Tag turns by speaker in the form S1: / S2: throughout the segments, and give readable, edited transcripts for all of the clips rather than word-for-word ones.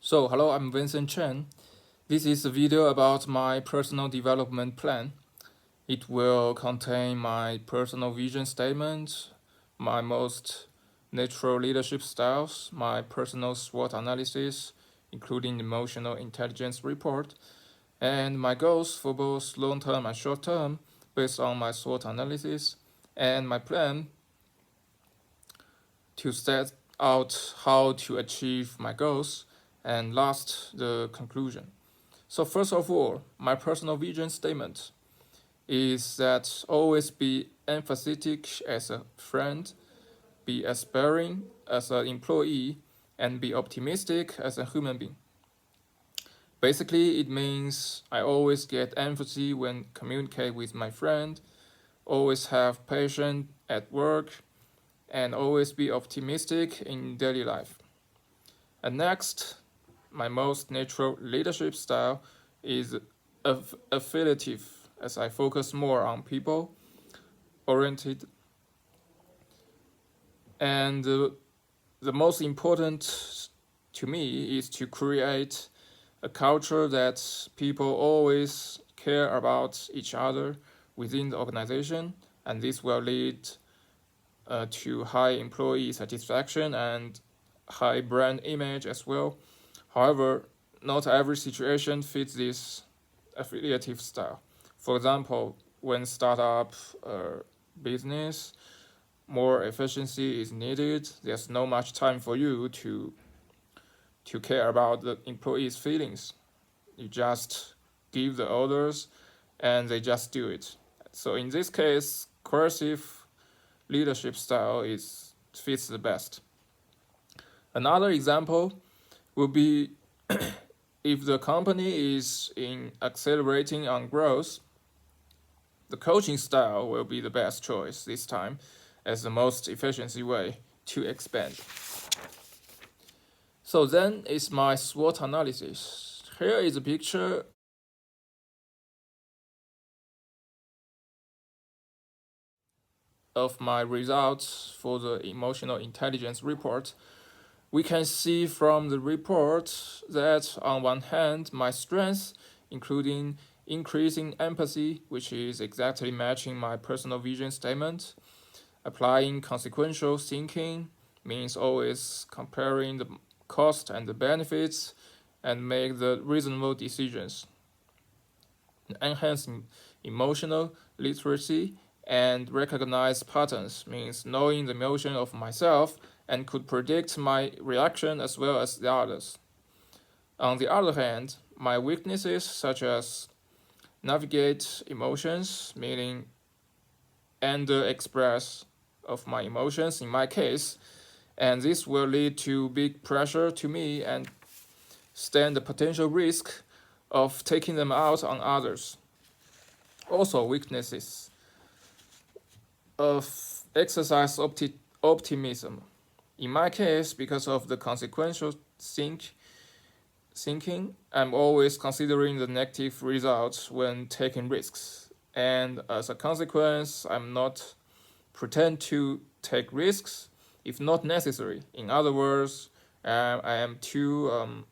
S1: So, hello, I'm Vincent Chen. This is a video about my personal development plan. It will contain my personal vision statement, my most natural leadership styles, my personal SWOT analysis, including emotional intelligence report, and my goals for both long-term and short-term based on my SWOT analysis, and my plan to set out how to achieve my goals, and last, the conclusion. So first of all, my personal vision statement is that always be empathetic as a friend, be aspiring as an employee, and be optimistic as a human being. Basically, it means I always get empathy when communicate with my friend, always have patience at work, and always be optimistic in daily life. And next, my most natural leadership style is affiliative, as I focus more on people oriented. And the most important to me is to create a culture that people always care about each other within the organization, and this will lead to high employee satisfaction and high brand image as well. However, not every situation fits this affiliative style. For example, when startup business, more efficiency is needed. There's no much time for you to care about the employees' feelings. You just give the orders, and they just do it. So in this case, coercive leadership style is fits the best. Another example would be if the company is in accelerating on growth, the coaching style will be the best choice this time as the most efficiency way to expand. So then is my SWOT analysis. Here is a picture of my results for the emotional intelligence report. We can see from the report that on one hand, my strengths, including increasing empathy, which is exactly matching my personal vision statement, applying consequential thinking means always comparing the cost and the benefits and make the reasonable decisions. Enhancing emotional literacy and recognize patterns means knowing the emotion of myself and could predict my reaction as well as the others. On the other hand, my weaknesses such as navigate emotions, meaning under express of my emotions in my case, and this will lead to big pressure to me and stand the potential risk of taking them out on others. Also, weaknesses of exercise optimism. In my case, because of the consequential thinking, I'm always considering the negative results when taking risks. And as a consequence, I'm not pretend to take risks if not necessary. In other words, I am too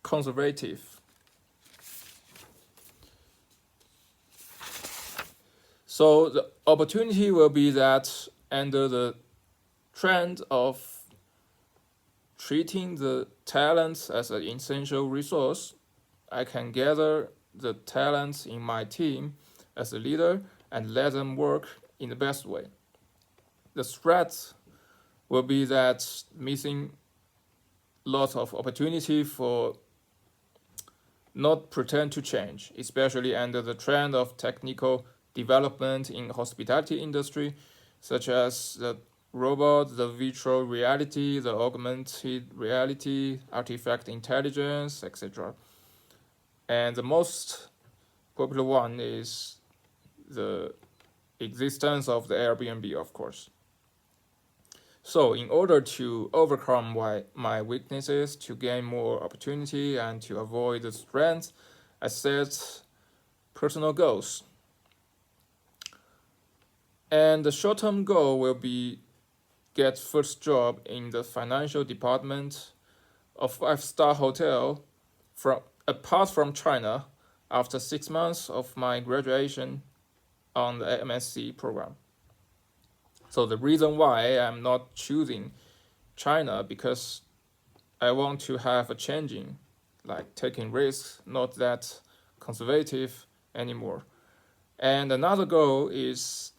S1: conservative. So the opportunity will be that under the trend of treating the talents as an essential resource, I can gather the talents in my team as a leader and let them work in the best way. The threat will be that missing lots of opportunity for not pretend to change, especially under the trend of technical development in hospitality industry, such as the robot, the virtual reality, the augmented reality, artifact intelligence, etc. And the most popular one is the existence of the Airbnb, of course. So in order to overcome my weaknesses, to gain more opportunity, and to avoid the strengths, I set personal goals. And the short-term goal will be get first job in the financial department a 5-star hotel apart from China after 6 months of my graduation on the MSc program. So the reason why I'm not choosing China, because I want to have a changing, like taking risks, not that conservative anymore. And another goal is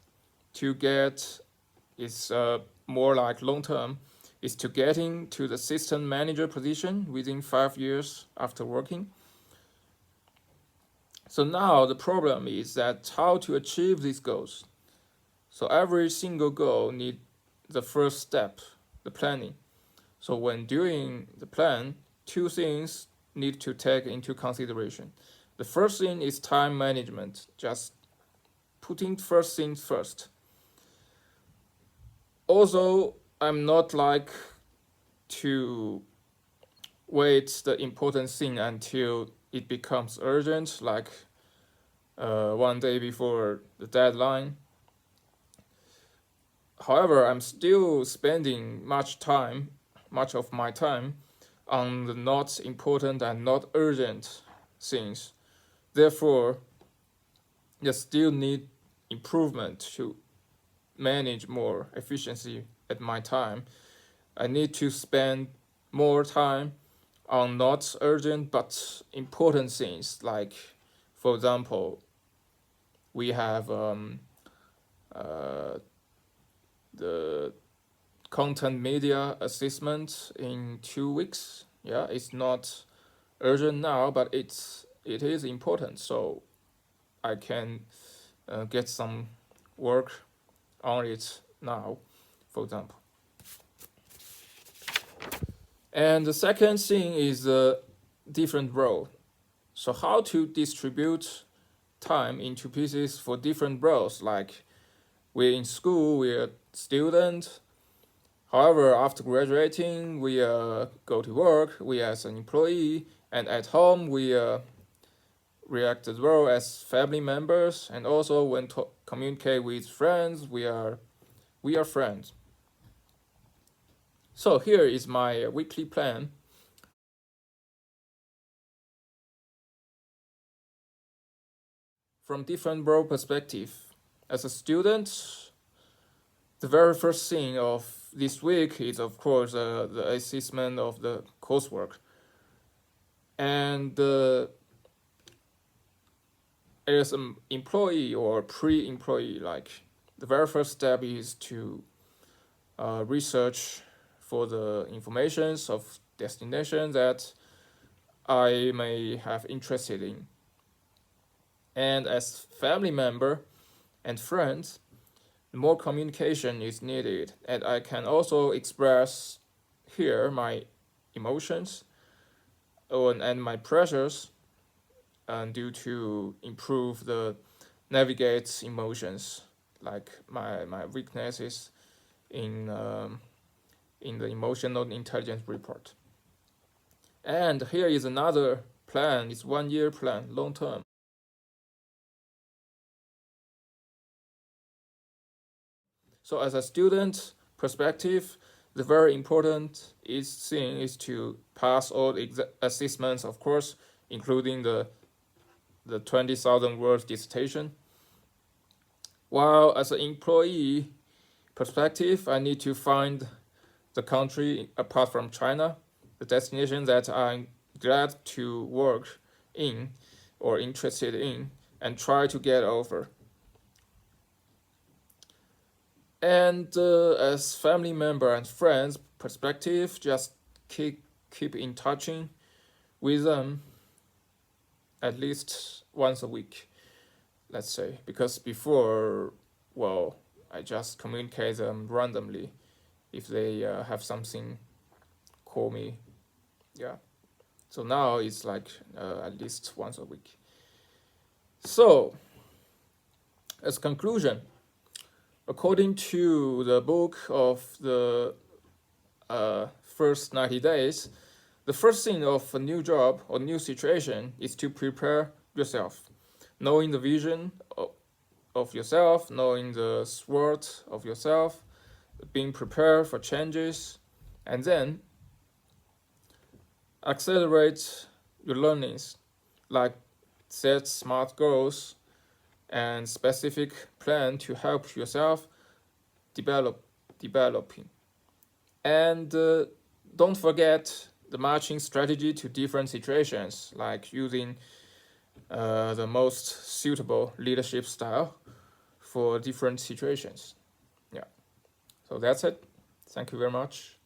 S1: to get, is more like long term, is to getting to the system manager position within 5 years after working. So now the problem is that how to achieve these goals. So every single goal need the first step, the planning. So when doing the plan, two things need to take into consideration. The first thing is time management, just putting first things first. Also, I'm not like to wait the important thing until it becomes urgent, like one day before the deadline. However, I'm still spending much of my time on the not important and not urgent things. Therefore, I still need improvement to manage more efficiency at my time. I need to spend more time on not urgent but important things, like, for example, we have the content media assessment in 2 weeks. Yeah, it's not urgent now, but it is important, so I can get some work on it now, for example. And the second thing is a different role. So how to distribute time into pieces for different roles, like we're in school, we're student. However, after graduating, we go to work, we as an employee, and at home we react as well as family members, and also when communicate with friends, we are friends. So here is my weekly plan. From different role perspective, as a student, the very first thing of this week is of course the assessment of the coursework, and as an employee or pre-employee, like the very first step is to research for the informations of destination that I may have interested in. And as family member and friends, more communication is needed, and I can also express here my emotions and my pressures, and due to improve the navigate emotions, like my weaknesses in the emotional intelligence report. And here is another plan. It's 1 year plan, long term. So as a student perspective, the very important thing is to pass all the assessments, of course, including the 20,000 words dissertation. While as an employee perspective, I need to find the country apart from China, the destination that I'm glad to work in or interested in, and try to get over. And as family member and friends perspective, just keep in touching with them at least once a week, let's say, because before, well, I just communicate them randomly. If they have something, call me. Yeah. So now it's like at least once a week. So, as conclusion, according to the book of the first 90 days, the first thing of a new job or new situation is to prepare yourself, knowing the vision of yourself, knowing the SWOT of yourself, being prepared for changes, and then accelerate your learnings, like set smart goals and specific plan to help yourself developing. And don't forget the matching strategy to different situations, like using the most suitable leadership style for different situations. Yeah, so that's it. Thank you very much.